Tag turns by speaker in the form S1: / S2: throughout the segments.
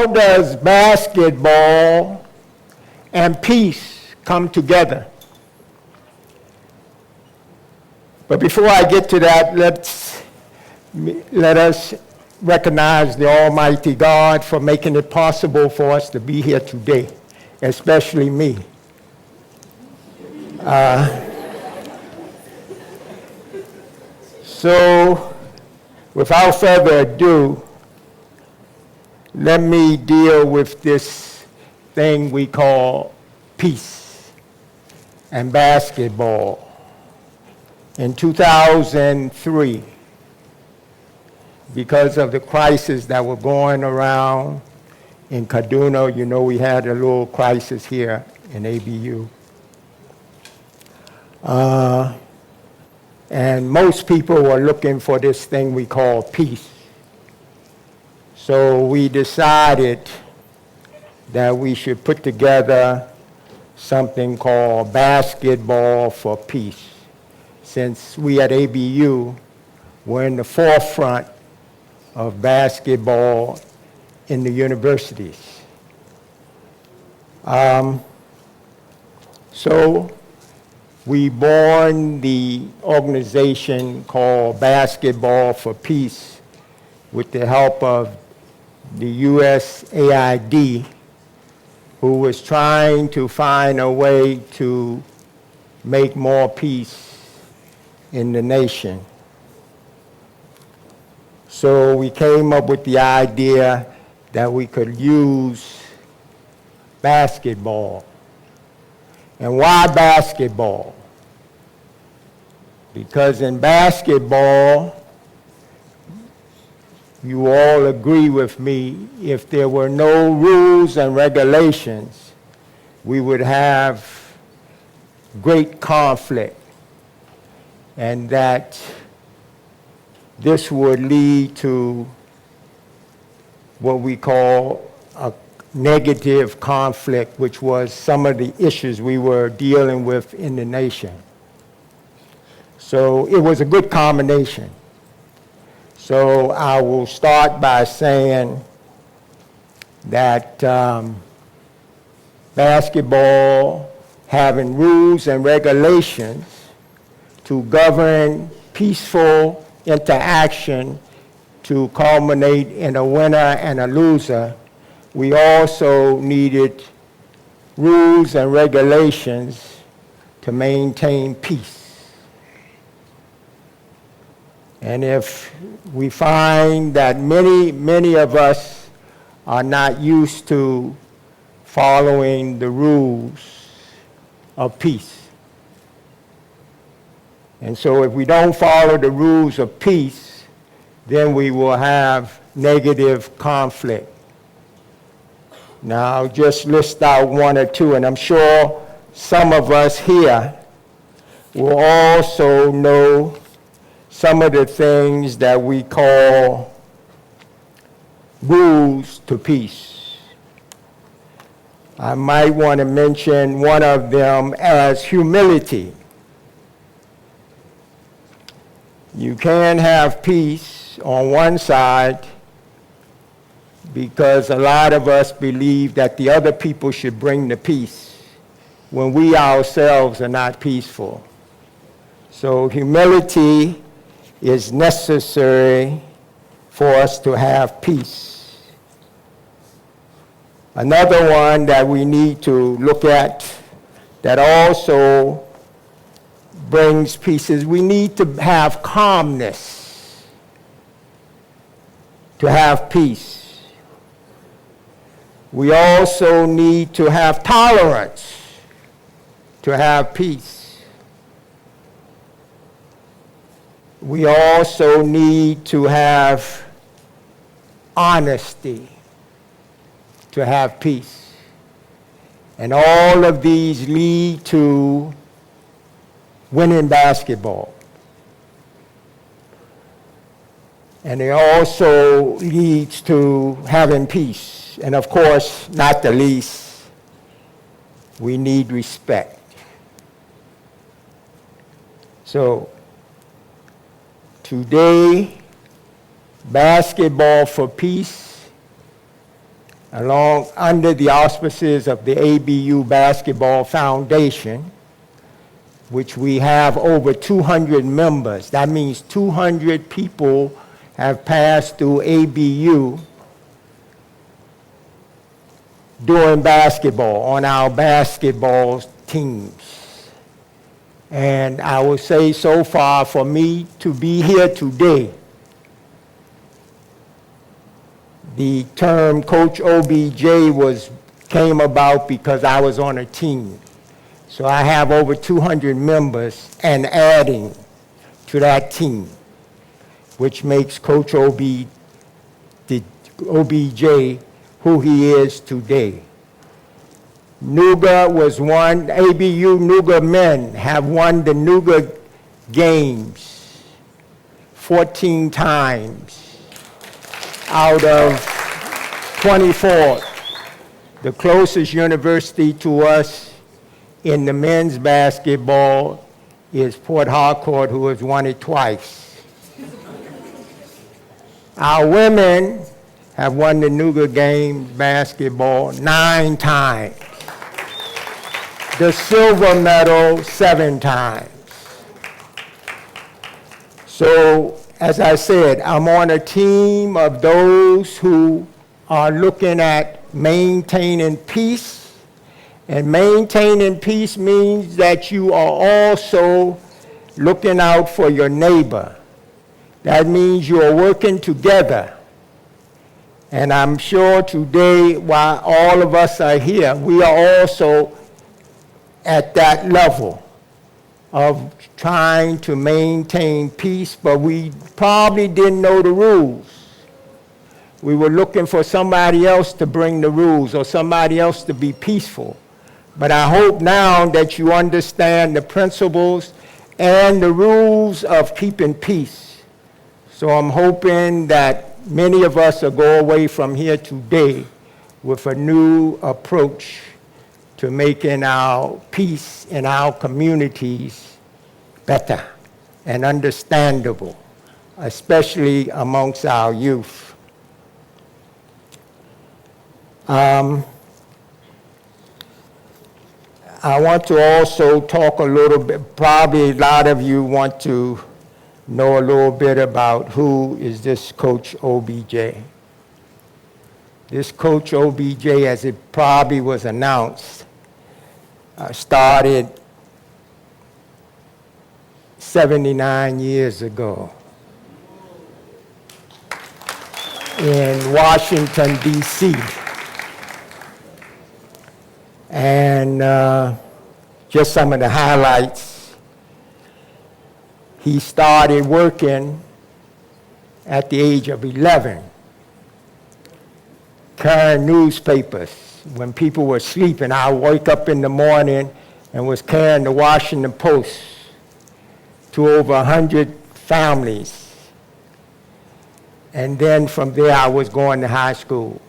S1: how does basketball and peace come together? But before I get to that, let us recognize the Almighty God for making it possible for us to be here today, especially me. So, without further ado, let me deal with this thing we call peace and basketball. In 2003, because of the crisis that were going around in Kaduna, you know we had a little crisis here in ABU. And most people were looking for this thing we call peace. So we decided that we should put together something called Basketball for Peace, since we at ABU were in the forefront of basketball in the universities. So we born the organization called Basketball for Peace with the help of the USAID, who was trying to find a way to make more peace in the nation. So we came up with the idea that we could use basketball. And why basketball? Because in basketball, you all agree with me, if there were no rules and regulations, we would have great conflict, and that this would lead to what we call a negative conflict, which was some of the issues we were dealing with in the nation. So it was a good combination. So I will start by saying that basketball having rules and regulations to govern peaceful interaction to culminate in a winner and a loser, we also needed rules and regulations to maintain peace. And if we find that many of us are not used to following the rules of peace. And so if we don't follow the rules of peace, then we will have negative conflict. Now, I'll just list out one or two, and I'm sure some of us here will also know some of the things that we call rules to peace. I might want to mention one of them as humility. You can have peace on one side because a lot of us believe that the other people should bring the peace when we ourselves are not peaceful. So humility is necessary for us to have peace. Another one that we need to look at that also brings peace is we need to have calmness to have peace. We also need to have tolerance to have peace. We also need to have honesty to have peace. And all of these lead to winning basketball. And it also leads to having peace. And of course, not the least, we need respect. So, today, Basketball for Peace along under the auspices of the ABU Basketball Foundation, which we have over 200 members. That means 200 people have passed through ABU doing basketball on our basketball teams. And I would say so far for me to be here today, the term Coach OBJ came about because I was on a team. So I have over 200 members and adding to that team, which makes Coach OBJ who he is today. Nuga was one, ABU Nuga men have won the Nuga games 14 times out of 24. The closest university to us in the men's basketball is Port Harcourt, who has won it twice. Our women have won the Nuga Games basketball 9 times. The silver medal 7 times. So, as I said, I'm on a team of those who are looking at maintaining peace. And maintaining peace means that you are also looking out for your neighbor. That means you are working together. And I'm sure today, while all of us are here, we are also at that level of trying to maintain peace, but we probably didn't know the rules. We were looking for somebody else to bring the rules or somebody else to be peaceful. But I hope now that you understand the principles and the rules of keeping peace. So I'm hoping that many of us will go away from here today with a new approach to making our peace in our communities better and understandable, especially amongst our youth. I want to also talk a little bit, probably a lot of you want to know a little bit about who is this Coach OBJ. This Coach OBJ, as it probably was announced, started 79 years ago in Washington, D.C. And just some of the highlights. He started working at the age of 11, carrying newspapers. When people were sleeping, I would wake up in the morning and was carrying the Washington Post to over 100 families. And then from there, I was going to high school.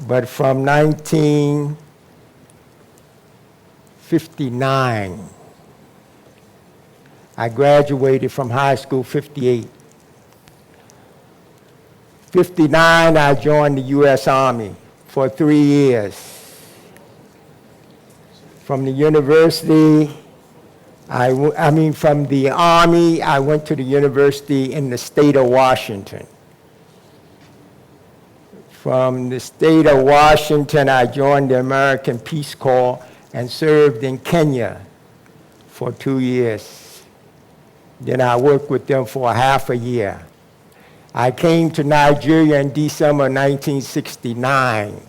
S1: But from 1959, I graduated from high school 58. 59, I joined the U.S. Army for 3 years. From the university, from the Army, I went to the university in the state of Washington. From the state of Washington, I joined the American Peace Corps and served in Kenya for 2 years. Then I worked with them for half a year. I came to Nigeria in December 1969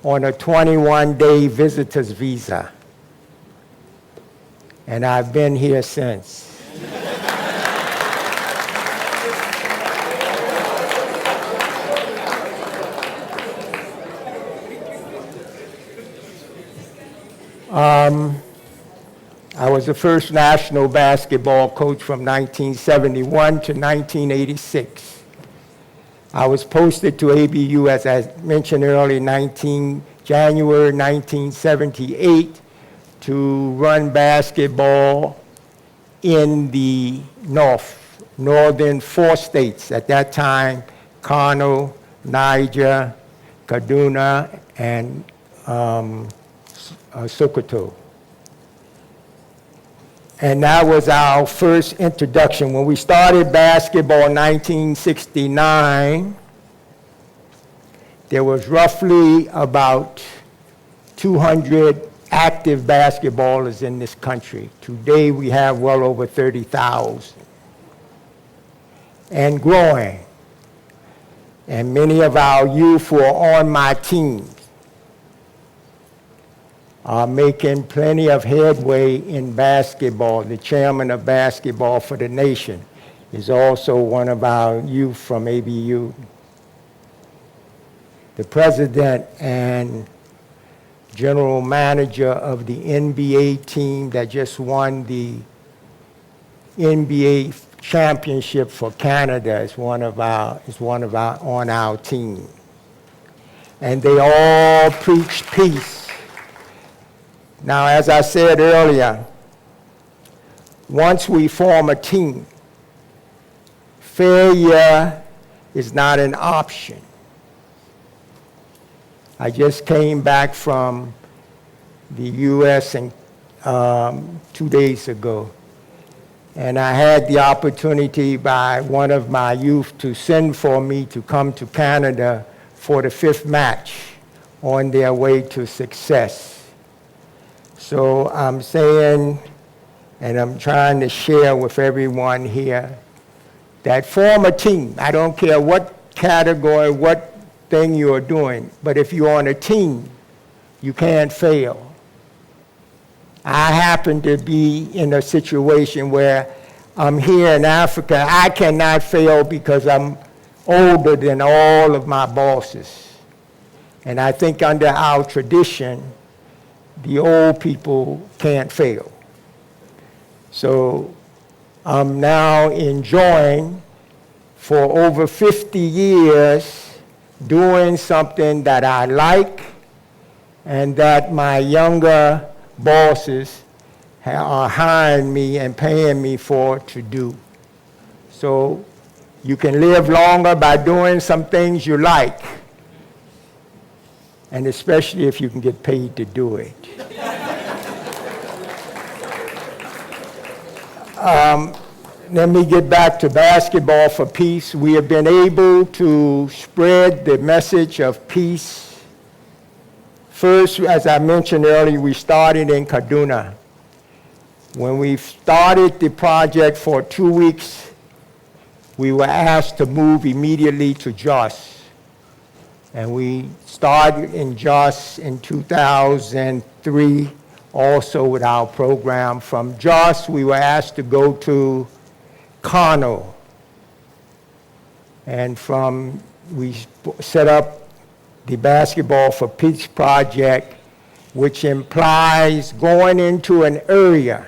S1: on a 21-day visitor's visa. And I've been here since. I was the first national basketball coach from 1971 to 1986. I was posted to ABU, as I mentioned earlier, January 1978 to run basketball in the northern 4 states. At that time, Kano, Niger, Kaduna, and Sokoto. And that was our first introduction. When we started basketball in 1969, there was roughly about 200 active basketballers in this country. Today we have well over 30,000 and growing. And many of our youth who are on my team are making plenty of headway in basketball. The chairman of basketball for the nation is also one of our youth from ABU. The president and general manager of the NBA team that just won the NBA championship for Canada is one of our on our team. And they all preach peace. Now, as I said earlier, once we form a team, failure is not an option. I just came back from the U.S. 2 days ago, and I had the opportunity by one of my youth to send for me to come to Canada for the 5th match on their way to success. So I'm saying, and I'm trying to share with everyone here, that form a team. I don't care what category, what thing you're doing, but if you're on a team, you can't fail. I happen to be in a situation where I'm here in Africa. I cannot fail because I'm older than all of my bosses. And I think under our tradition, the old people can't fail. So I'm now enjoying, for over 50 years, doing something that I like and that my younger bosses are hiring me and paying me for to do. So you can live longer by doing some things you like, and especially if you can get paid to do it. Let me get back to basketball for peace. We have been able to spread the message of peace. First, as I mentioned earlier, we started in Kaduna. When we started the project for 2 weeks, we were asked to move immediately to Jos. And we started in Jos in 2003, also with our program. From Jos, we were asked to go to Kano. And we set up the Basketball for Peace project, which implies going into an area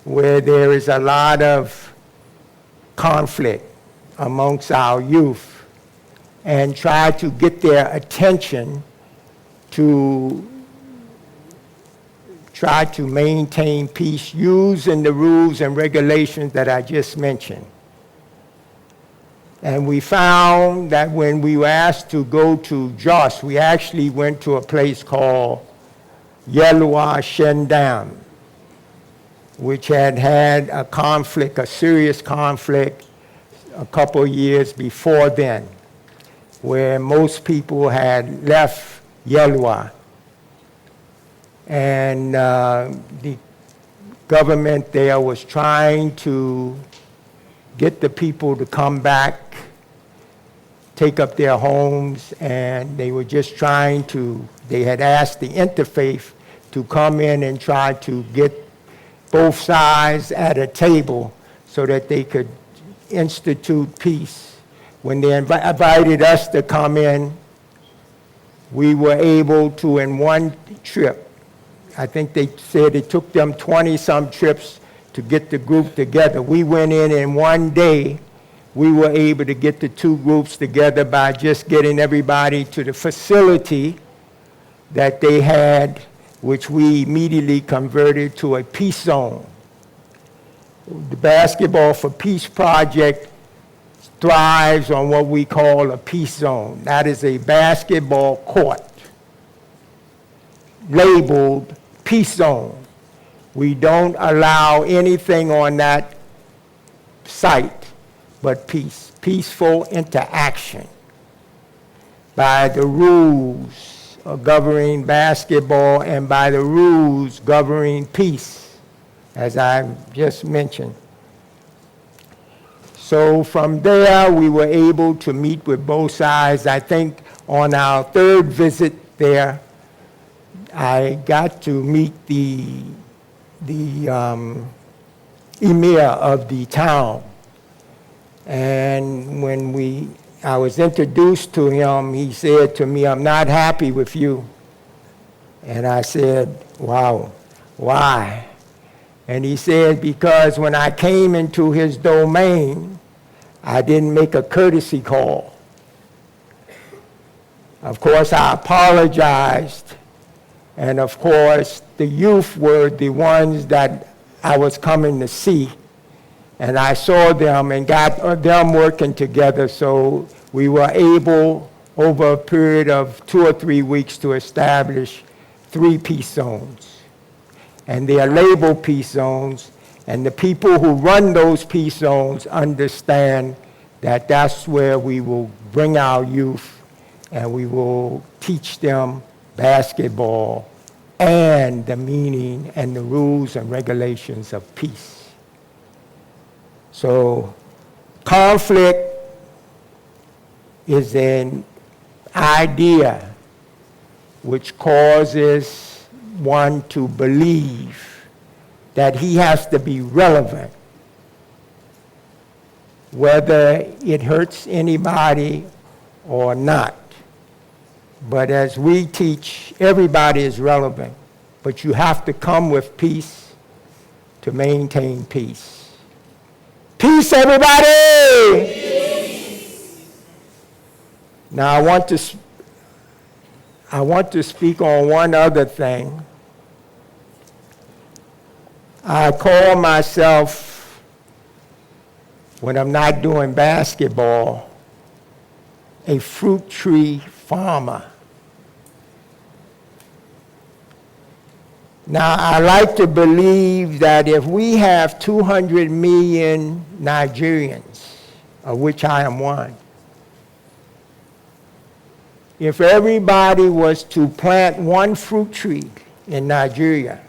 S1: where there is a lot of conflict amongst our youth and try to get their attention to try to maintain peace using the rules and regulations that I just mentioned. And we found that when we were asked to go to Jos, we actually went to a place called Yelwa Shendam, which had had a conflict, a serious conflict, a couple years before then, where most people had left Yelwa. And the government there was trying to get the people to come back, take up their homes, and they were just trying to, they had asked the interfaith to come in and try to get both sides at a table so that they could institute peace. When they invited us to come in, we were able to, in one trip, I think they said it took them 20-some trips to get the group together. We went in one day, we were able to get the two groups together by just getting everybody to the facility that they had, which we immediately converted to a peace zone. The Basketball for Peace project thrives on what we call a peace zone. That is a basketball court labeled peace zone. We don't allow anything on that site but peace, peaceful interaction by the rules governing basketball and by the rules governing peace, as I just mentioned. So from there, we were able to meet with both sides. I think on our third visit there, I got to meet the emir of the town. And when I was introduced to him, he said to me, "I'm not happy with you." And I said, "Wow, why?" And he said, "Because when I came into his domain, I didn't make a courtesy call." Of course, I apologized. And of course, the youth were the ones that I was coming to see. And I saw them and got them working together, so we were able, over a period of 2 or 3 weeks, to establish 3 peace zones. And they are labeled peace zones, and the people who run those peace zones understand that that's where we will bring our youth, and we will teach them basketball and the meaning and the rules and regulations of peace. So conflict is an idea which causes one to believe that he has to be relevant, whether it hurts anybody or not. But as we teach, everybody is relevant, but you have to come with peace to maintain peace. Peace, everybody! Peace. Now, I want to speak on one other thing. I call myself, when I'm not doing basketball, a fruit tree farmer. Now, I like to believe that if we have 200 million Nigerians, of which I am one, if everybody was to plant one fruit tree in Nigeria,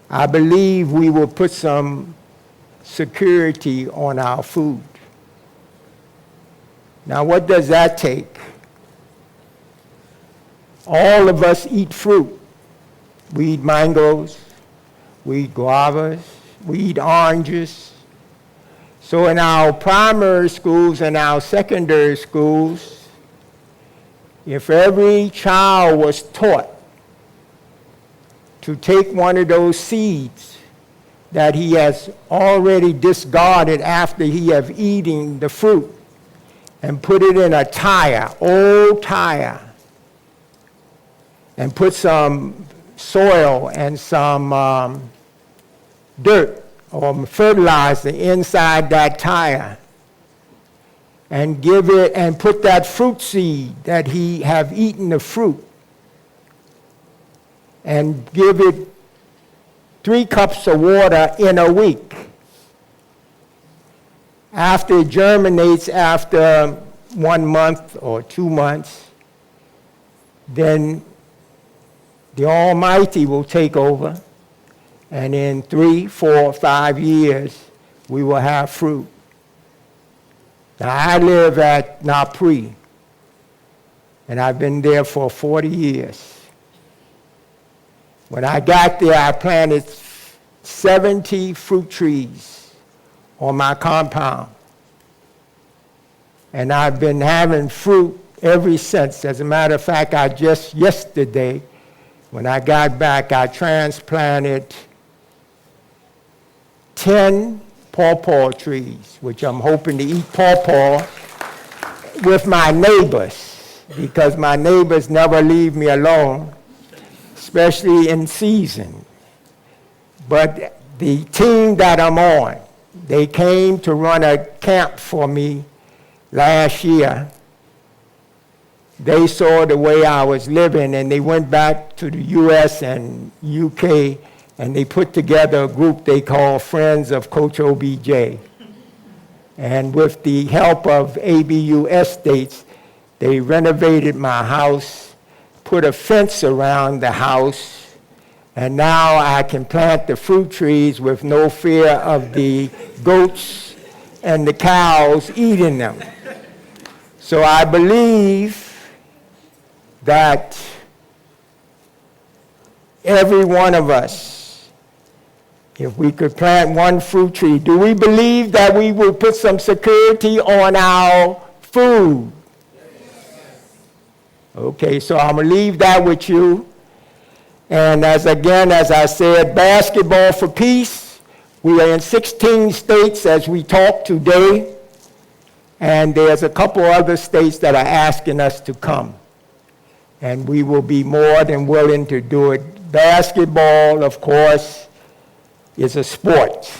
S1: I believe we will put some security on our food. Now, what does that take? All of us eat fruit. We eat mangoes, we eat guavas, we eat oranges. So in our primary schools and our secondary schools, if every child was taught to take one of those seeds that he has already discarded after he have eaten the fruit and put it in a tire, old tire, and put some soil and some dirt or fertilizer inside that tire, and give it and put that fruit seed that he have eaten the fruit, and give it 3 cups of water in a week. After it germinates after 1 month or 2 months, then the Almighty will take over, and in 3, 4, 5 years, we will have fruit. Now, I live at Napri, and I've been there for 40 years. When I got there, I planted 70 fruit trees on my compound, and I've been having fruit ever since. As a matter of fact, I just yesterday, when I got back, I transplanted 10 pawpaw trees, which I'm hoping to eat pawpaw with my neighbors, because my neighbors never leave me alone, especially in season. But the team that I'm on, They came to run a camp for me last year. They saw the way I was living, and they went back to the U.S. and U.K., and they put together a group they call Friends of Coach OBJ. And with the help of ABU Estates, they renovated my house, put a fence around the house, and now I can plant the fruit trees with no fear of the goats and the cows eating them. So I believe that every one of us, if we could plant one fruit tree, do we believe that we will put some security on our food? Okay, so I'm going to leave that with you. And as I said, basketball for peace. We are in 16 states as we talk today. And there's a couple other states that are asking us to come. And we will be more than willing to do it. Basketball, of course, is a sport.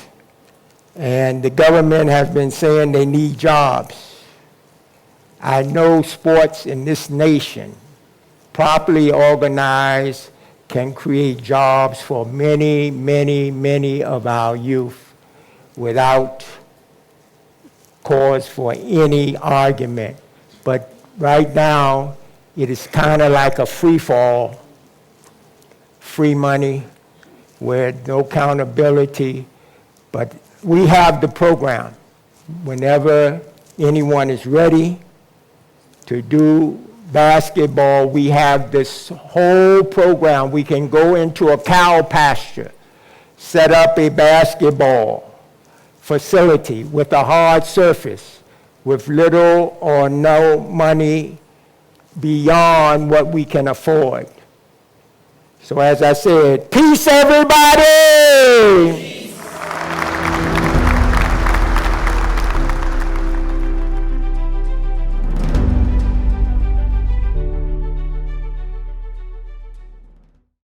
S1: And the government has been saying they need jobs. I know sports in this nation, properly organized, can create jobs for many, many, many of our youth without cause for any argument. But right now, it is kind of like a free fall, free money, with no accountability. But we have the program. Whenever anyone is ready to do basketball, we have this whole program. We can go into a cow pasture, set up a basketball facility with a hard surface, with little or no money beyond what we can afford. So as I said, peace everybody!